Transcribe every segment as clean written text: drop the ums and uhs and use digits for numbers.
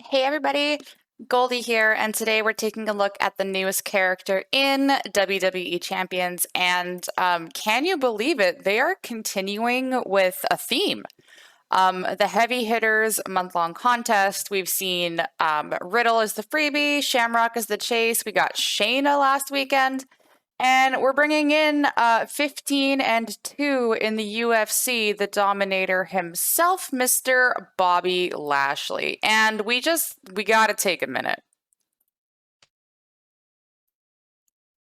Hey everybody, Goldie here, and today we're taking a look at the newest character in WWE Champions, and can you believe it? They are continuing with a theme. The heavy hitters month-long contest. We've seen Riddle as the freebie, Shamrock as the chase. We got Shayna last weekend. And we're bringing in 15 and 2 in the UFC, the Dominator himself, Mr. Bobby Lashley. And we gotta take a minute.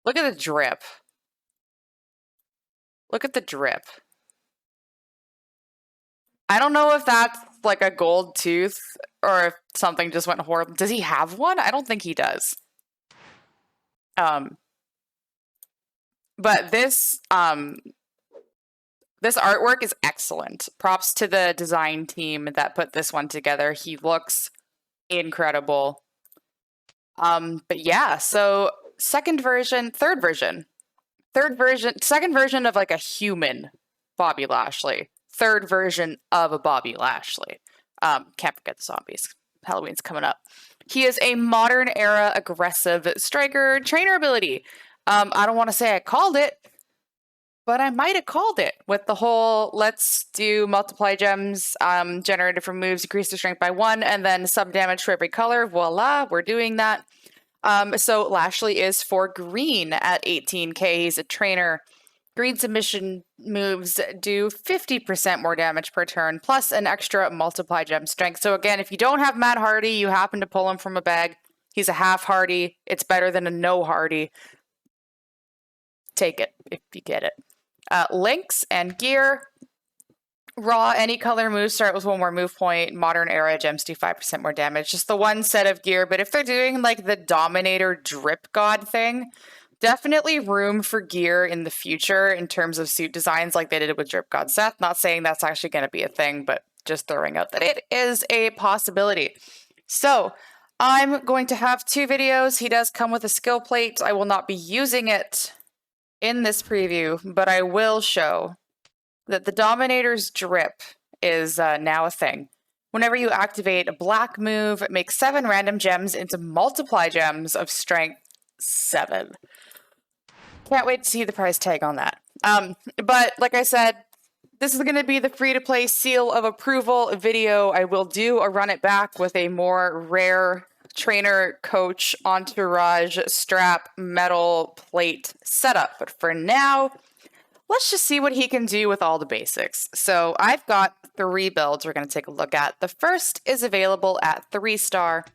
Look at the drip. Look at the drip. I don't know if that's like a gold tooth or if something just went horrible. Does he have one? I don't think he does. But this artwork is excellent. Props to the design team that put this one together. He looks incredible. But yeah, so second version of like a human Bobby Lashley. Third version of a Bobby Lashley. Can't forget the zombies. Halloween's coming up. He is a modern era aggressive striker trainer ability. I don't want to say I called it, but I might have called it with the whole let's do multiply gems generated from moves, increase the strength by 1, and then sub damage for every color. Voila, we're doing that. So Lashley is for green at 18k. He's a trainer. Green submission moves do 50% more damage per turn, plus an extra multiply gem strength. So again, if you don't have Matt Hardy, you happen to pull him from a bag. He's a half Hardy. It's better than a no Hardy. Take it if you get it. Links and gear. Raw, any color moves start with 1 more move point. Modern era gems do 5% more damage. Just the one set of gear. But if they're doing like the Dominator drip god thing, definitely room for gear in the future in terms of suit designs like they did with Drip God Seth. Not saying that's actually going to be a thing, but just throwing out that it is a possibility. So I'm going to have 2 videos. He does come with a skill plate. I will not be using it in this preview, but I will show that the Dominator's drip is now a thing. Whenever you activate a black move, make 7 random gems into multiply gems of strength 7. Can't wait to see the price tag on that. But like I said, this is going to be the free-to-play seal of approval video. I will do a run it back with a more rare trainer, coach, entourage, strap, metal plate setup. But for now, let's just see what he can do with all the basics. So I've got 3 builds we're going to take a look at. The first is available at 3-star.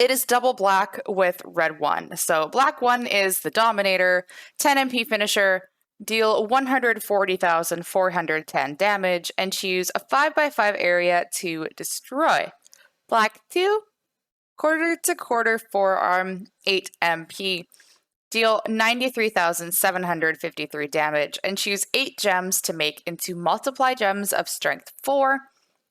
It is double black with red 1. So black 1 is the Dominator, 10 MP finisher, deal 140,410 damage, and choose a 5x5 area to destroy. Black 2, quarter to quarter forearm, 8 MP. Deal 93,753 damage and choose 8 gems to make into multiply gems of strength 4.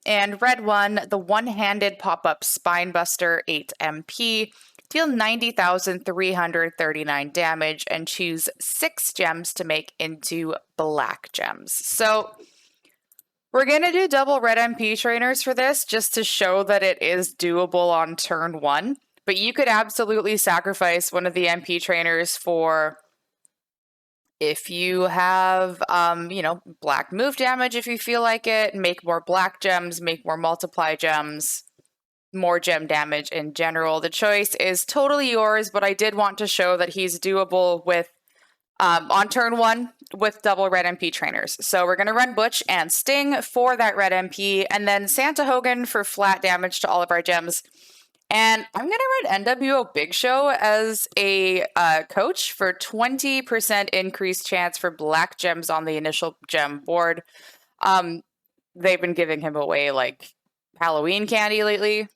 And red 1, the one-handed pop-up Spinebuster, 8 MP. Deal 90,339 damage and choose 6 gems to make into black gems. So we're going to do double red MP trainers for this just to show that it is doable on turn 1. But you could absolutely sacrifice one of the MP trainers for if you have, black move damage if you feel like it, make more black gems, make more multiply gems, more gem damage in general. The choice is totally yours, but I did want to show that he's doable with on turn 1 with double red MP trainers. So we're going to run Butch and Sting for that red MP, and then Santa Hogan for flat damage to all of our gems. And I'm going to run NWO Big Show as a coach for 20% increased chance for black gems on the initial gem board. They've been giving him away like Halloween candy lately,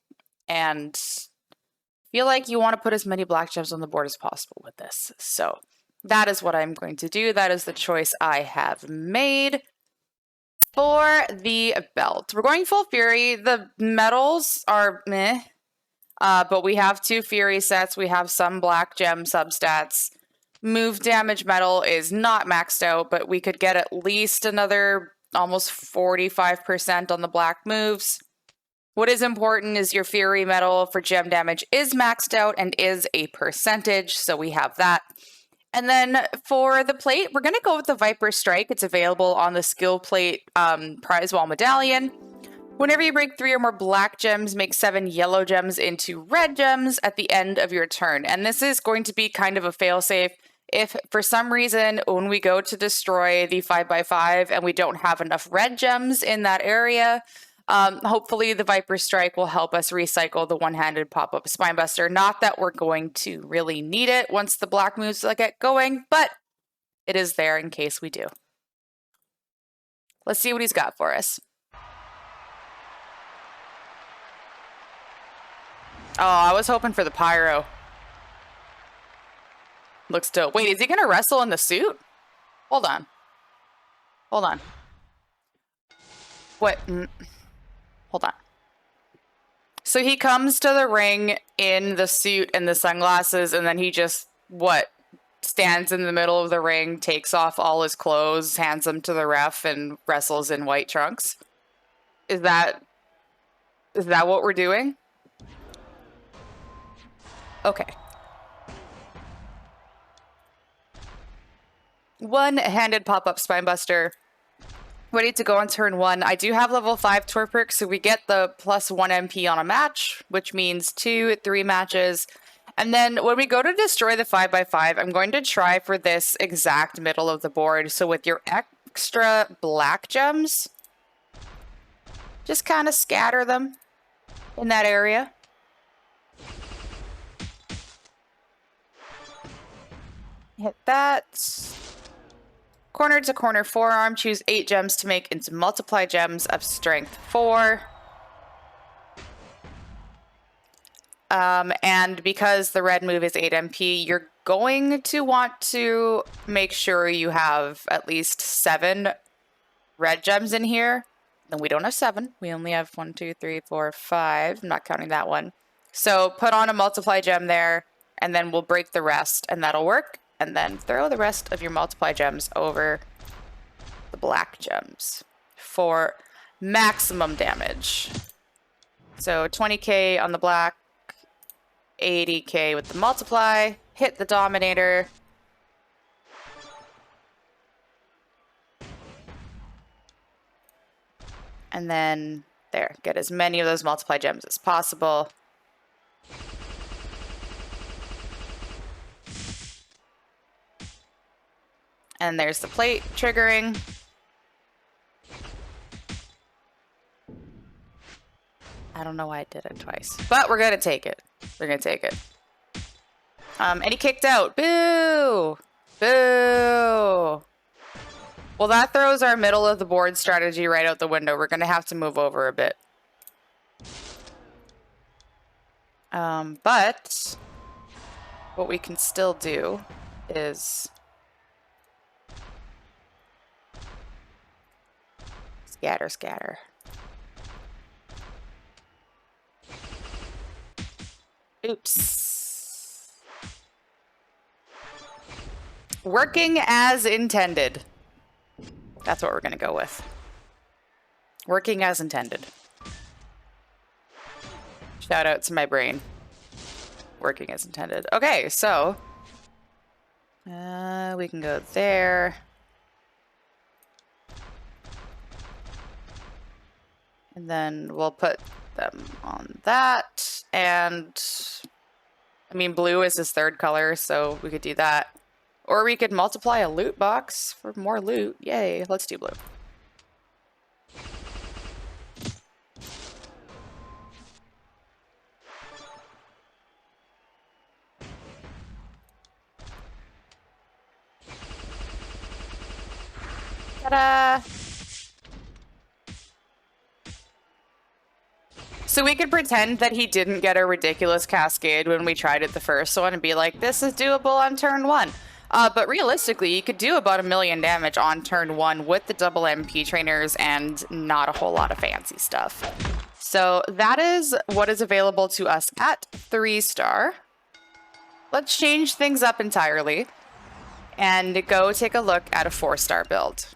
and feel like you want to put as many black gems on the board as possible with this. So that is what I'm going to do. That is the choice I have made. For the belt, we're going full Fury. The medals are meh. But we have 2 Fury sets. We have some black gem substats. Move damage metal is not maxed out, but we could get at least another almost 45% on the black moves. What is important is your Fury Metal for gem damage is maxed out and is a percentage, so we have that. And then for the plate, we're going to go with the Viper Strike. It's available on the skill plate prize wall medallion. Whenever you break 3 or more black gems, make 7 yellow gems into red gems at the end of your turn. And this is going to be kind of a failsafe. If for some reason, when we go to destroy the 5x5 and we don't have enough red gems in that area, hopefully the Viper Strike will help us recycle the one-handed pop-up Spinebuster. Not that we're going to really need it once the black moves get going, but it is there in case we do. Let's see what he's got for us. Oh, I was hoping for the Pyro. Looks dope. Wait, is he going to wrestle in the suit? Hold on. Hold on. What? Hold on. So he comes to the ring in the suit and the sunglasses, and then he just, stands in the middle of the ring, takes off all his clothes, hands them to the ref, and wrestles in white trunks? Is that what we're doing? Okay. One-handed pop-up Spinebuster. Ready to go on turn 1. I do have level 5 Torpor perk, so we get the +1 MP on a match, which means 2, 3 matches. And then when we go to destroy the 5x5, I'm going to try for this exact middle of the board. So with your extra black gems, just kind of scatter them in that area. Hit that. Corner to corner forearm, choose 8 gems to make into multiply gems of strength 4. And because the red move is 8 MP, you're going to want to make sure you have at least 7 red gems in here. Then we don't have 7. We only have 1, 2, 3, 4, 5. I'm not counting that one. So put on a multiply gem there, and then we'll break the rest, and that'll work. And then throw the rest of your multiply gems over the black gems for maximum damage. So 20k on the black, 80k with the multiply, hit the Dominator. And then there, get as many of those multiply gems as possible. And there's the plate triggering. I don't know why I did it twice, but we're gonna take it. We're gonna take it. And he kicked out. Boo! Boo! Well, that throws our middle of the board strategy right out the window. We're gonna have to move over a bit. But what we can still do is scatter, scatter. Oops. Working as intended. That's what we're going to go with. Working as intended. Shout out to my brain. Working as intended. Okay, so we can go there. And then we'll put them on that. And I mean, blue is his third color, so we could do that. Or we could multiply a loot box for more loot. Yay, let's do blue. Ta-da! So we could pretend that he didn't get a ridiculous cascade when we tried it the first one and be like, this is doable on turn 1. But realistically, you could do about 1 million damage on turn 1 with the double MP trainers and not a whole lot of fancy stuff. So that is what is available to us at 3-star. Let's change things up entirely and go take a look at a 4-star build.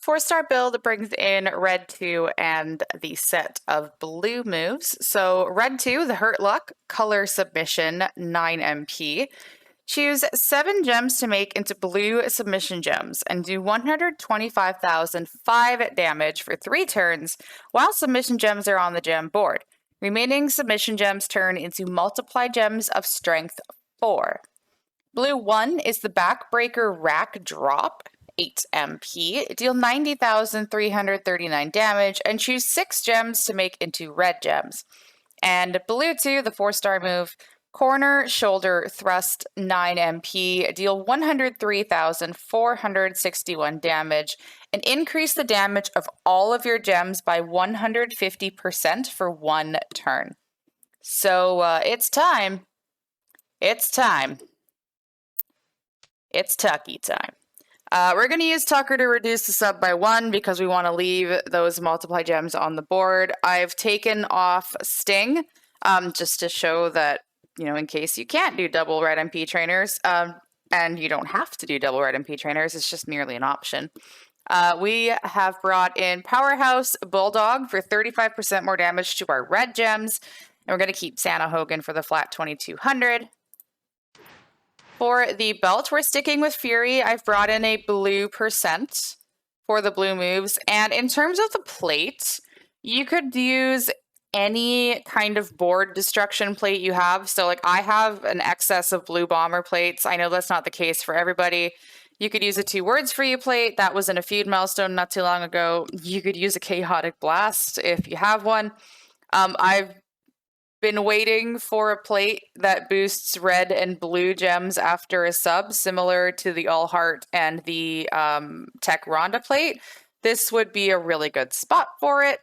4-star build brings in red 2 and the set of blue moves. So red 2, the Hurt Luck, color submission, 9 MP. Choose 7 gems to make into blue submission gems and do 125,005 damage for 3 turns while submission gems are on the gem board. Remaining submission gems turn into multiply gems of strength 4. Blue 1 is the Backbreaker Rack Drop, 8 MP. Deal 90,339 damage and choose 6 gems to make into red gems. And blue 2, the 4-star move, Corner Shoulder Thrust, 9 MP. Deal 103,461 damage and increase the damage of all of your gems by 150% for 1 turn. So it's time. It's time. It's Tucky time. We're going to use Tucker to reduce the sub by 1 because we want to leave those multiply gems on the board. I've taken off Sting just to show that, you know, in case you can't do double red MP trainers, and you don't have to do double red MP trainers, it's just merely an option. We have brought in Powerhouse Bulldog for 35% more damage to our red gems, and we're going to keep Santa Hogan for the flat 2200. For the belt, we're sticking with Fury. I've brought in a blue % for the blue moves. And in terms of the plate, you could use any kind of board destruction plate you have. So like I have an excess of blue bomber plates. I know that's not the case for everybody. You could use a 2 words for you plate. That was in a feud milestone not too long ago. You could use a chaotic blast if you have one. I've been waiting for a plate that boosts red and blue gems after a sub, similar to the All Heart and the Tech Ronda plate. This would be a really good spot for it,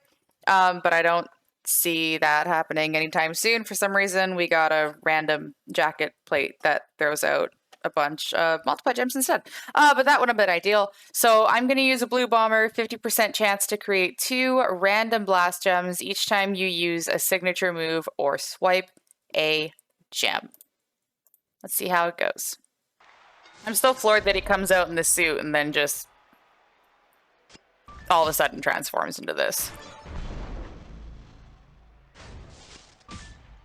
but I don't see that happening anytime soon. For some reason, we got a random jacket plate that throws out a bunch of multiply gems instead. But that would have been ideal. So I'm going to use a blue bomber, 50% chance to create 2 random blast gems each time you use a signature move or swipe a gem. Let's see how it goes. I'm still floored that he comes out in the suit and then just all of a sudden transforms into this.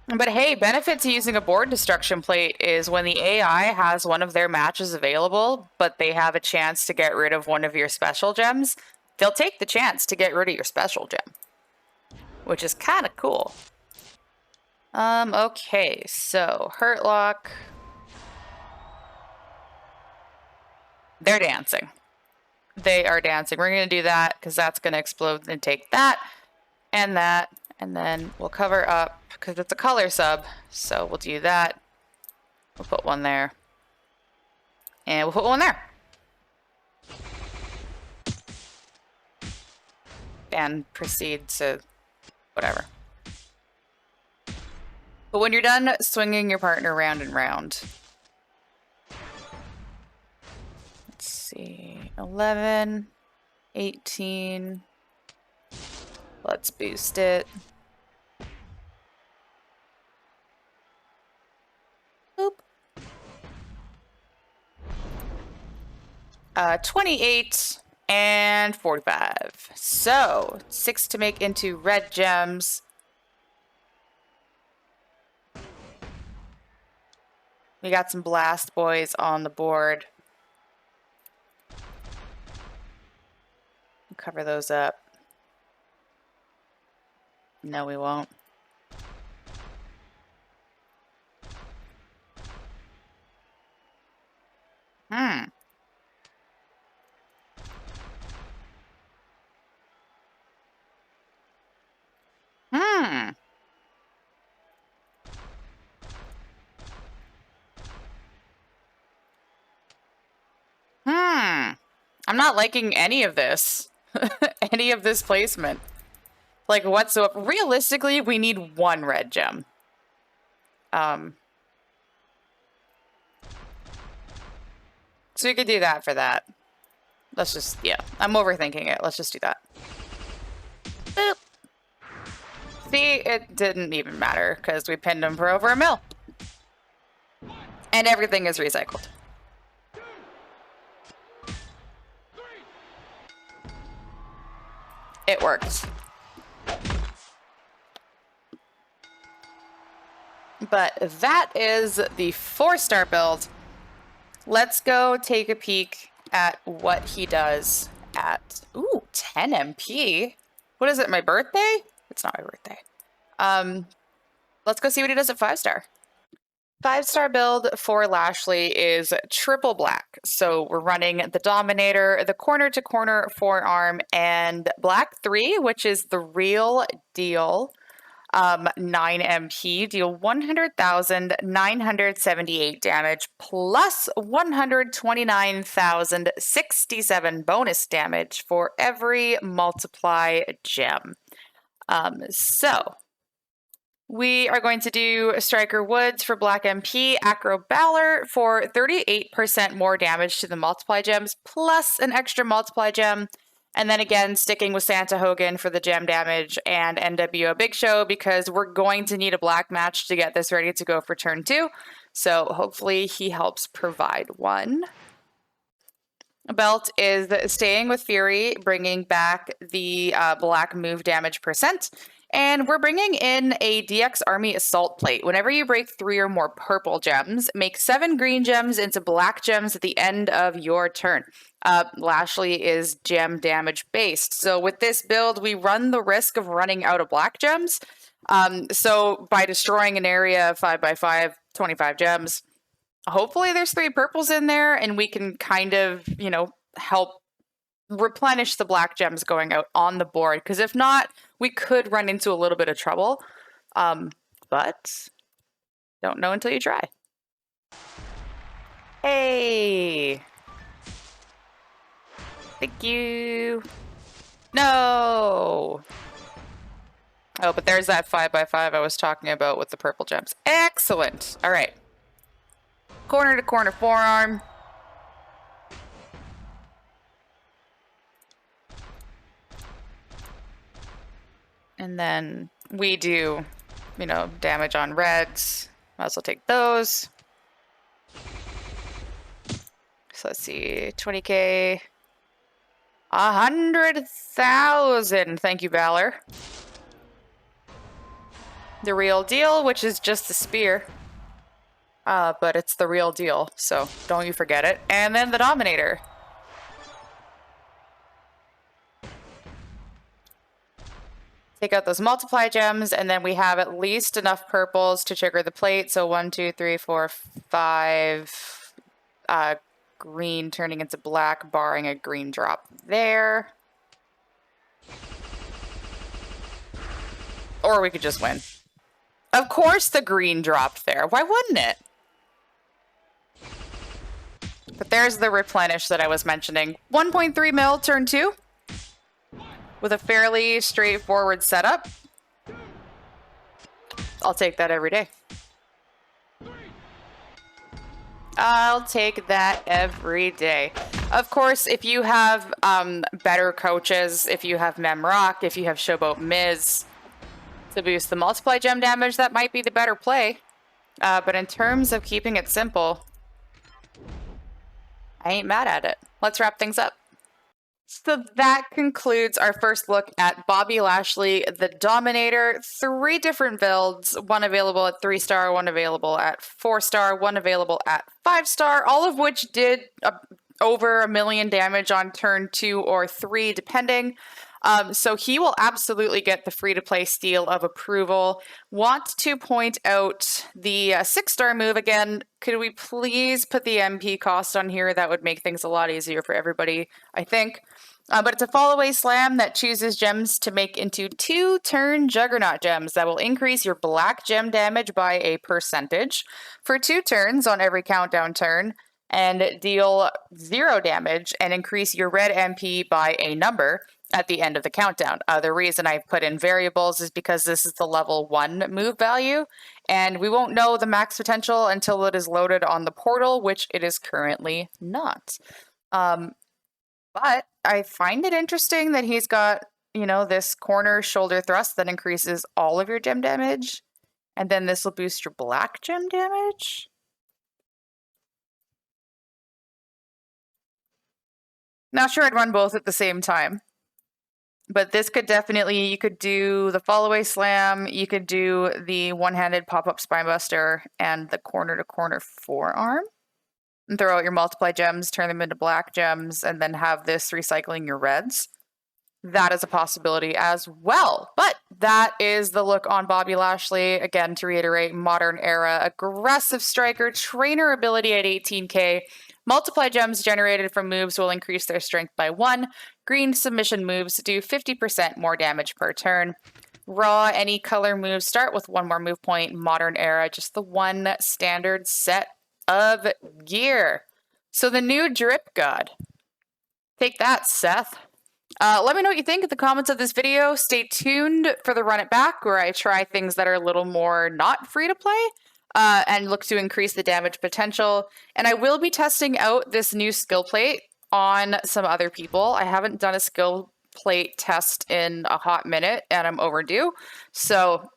But hey, benefit to using a board destruction plate is when the AI has one of their matches available, but they have a chance to get rid of one of your special gems, they'll take the chance to get rid of your special gem, which is kind of cool. Okay, so Hurt Lock. They're dancing. They are dancing. We're going to do that because that's going to explode and take that and that. And then we'll cover up because it's a color sub. So we'll do that. We'll put one there. And we'll put one there. And proceed to whatever. But when you're done swinging your partner round and round. Let's see. 11, 18. Let's boost it. Boop. 28 and 45. So 6 to make into red gems. We got some blast boys on the board. Cover those up. No, we won't. Hmm. I'm not liking any of this. Any of this placement. Like, whatsoever. Realistically, we need 1 red gem. So we could do that for that. Let's just, yeah. I'm overthinking it. Let's just do that. Boop. See, it didn't even matter because we pinned him for over a mil. And everything is recycled. It worked. But that is the 4-star build. Let's go take a peek at what he does at, 10 MP. What is it, my birthday? It's not my birthday. Let's go see what he does at 5-star. 5-star build for Lashley is triple black. So we're running the Dominator, the corner-to-corner forearm, and black 3, which is the real deal. 9 MP, deal 100,978 damage plus 129,067 bonus damage for every multiply gem. So we are going to do Striker Woods for Black MP, Acro Balor for 38% more damage to the multiply gems plus an extra multiply gem. And then again, sticking with Santa Hogan for the gem damage and NWO Big Show because we're going to need a black match to get this ready to go for turn 2. So hopefully he helps provide one. Belt is staying with Fury, bringing back the black move damage percent. And we're bringing in a DX Army Assault Plate. Whenever you break 3 or more purple gems, make 7 green gems into black gems at the end of your turn. Lashley is gem damage based. So with this build, we run the risk of running out of black gems. So by destroying an area of 5x5, 25 gems, hopefully there's 3 purples in there and we can kind of, help replenish the black gems going out on the board. Because if not, we could run into a little bit of trouble. But don't know until you try. Hey. Thank you. No. Oh, but there's that 5x5 I was talking about with the purple gems. Excellent. All right. Corner to corner forearm. And then we do, damage on reds. Might as well take those. So let's see, 20k. 100,000. Thank you, Valor. The real deal, which is just the spear. But it's the real deal, so don't you forget it. And then the Dominator. Take out those multiply gems, and then we have at least enough purples to trigger the plate. So 1, 2, 3, 4, 5 green turning into black, barring a green drop there. Or we could just win. Of course the green dropped there. Why wouldn't it? But there's the replenish that I was mentioning. 1.3 mil turn 2. With a fairly straightforward setup. I'll take that every day. I'll take that every day. Of course, if you have better coaches, if you have Memrock, if you have Showboat Miz to boost the multiply gem damage, that might be the better play. But in terms of keeping it simple, I ain't mad at it. Let's wrap things up. So that concludes our first look at Bobby Lashley, the Dominator. 3 different builds, one available at 3-star, one available at 4-star, one available at 5-star, all of which did over 1 million damage on turn 2 or 3, depending. So he will absolutely get the free-to-play seal of approval. Want to point out the 6-star move again. Could we please put the MP cost on here? That would make things a lot easier for everybody, I think. But it's a fall-away slam that chooses gems to make into 2-turn Juggernaut gems that will increase your black gem damage by a percentage for 2 turns on every countdown turn and deal 0 damage and increase your red MP by a number at the end of the countdown. The reason I put in variables is because this is the level 1 move value, and we won't know the max potential until it is loaded on the portal, which it is currently not. But I find it interesting that he's got, this corner shoulder thrust that increases all of your gem damage, and then this will boost your black gem damage. Not sure I'd run both at the same time. But this could definitely, you could do the fall away slam, you could do the one-handed pop-up spinebuster and the corner-to-corner forearm. And throw out your multiply gems, turn them into black gems, and then have this recycling your reds. That is a possibility as well. But that is the look on Bobby Lashley. Again, to reiterate, modern era, aggressive striker, trainer ability at 18k. Multiply gems generated from moves will increase their strength by 1. Green submission moves do 50% more damage per turn. Raw, any color moves start with 1 more move point. Modern era, just the 1 standard set of gear. So the new drip god. Take that, Seth. Let me know what you think in the comments of this video. Stay tuned for the Run It Back, where I try things that are a little more not free to play and look to increase the damage potential. And I will be testing out this new skill plate on some other people. I haven't done a skill plate test in a hot minute, and I'm overdue. So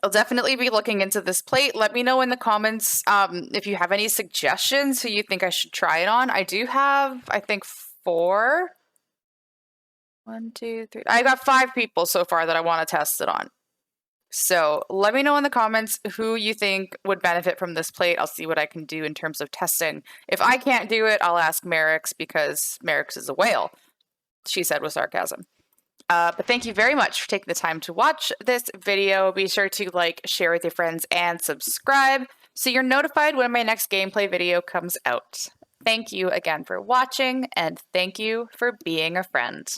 I'll definitely be looking into this plate. Let me know in the comments if you have any suggestions who you think I should try it on. I do have, I think, 4. 1, 2, 3. I got 5 people so far that I want to test it on. So let me know in the comments who you think would benefit from this plate. I'll see what I can do in terms of testing. If I can't do it, I'll ask Merrick's, because Merrick's is a whale, she said with sarcasm. But thank you very much for taking the time to watch this video. Be sure to like, share with your friends, and subscribe so you're notified when my next gameplay video comes out. Thank you again for watching, and thank you for being a friend.